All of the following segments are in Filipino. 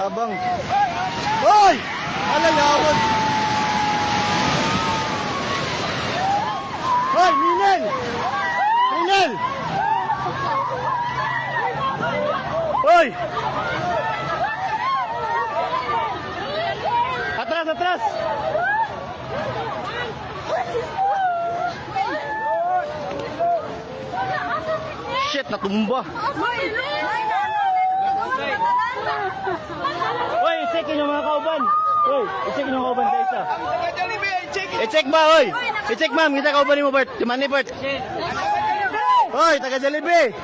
Abang. Hoy! Alayawan. Hoy, Ninel! Ninel! Hoy! Atras, atras! Shit, natumba. Hoy, i-check yung mga kauban. Hoy, i-check yung kauban sa isa. I-check ba, hoy? I-check ma'am, kita kauban mo, Bert. Di man ni Bert. Hoy, taga Jollibee.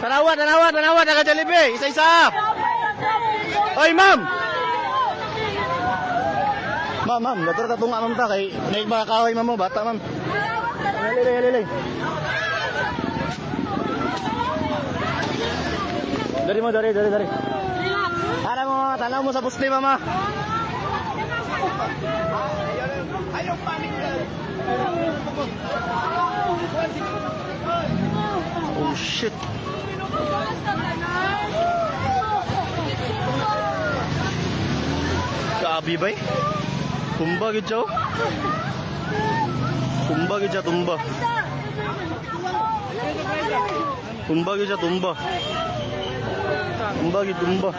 Tanawa, taga Jollibee. Isa-isa. Hoy, ma'am. Ma'am, dato tatunga ma'am ta kay naik mga kahoy ma'am mo, bata ma'am. Lili. Dari. Tanaw mo sa puste, mama. Ayaw panik. Oh shit. Kaabi bay? Tumba gid siya. Tumba gid siya, tumba. Tumba gid siya, tumba. Tumba gid, tumba.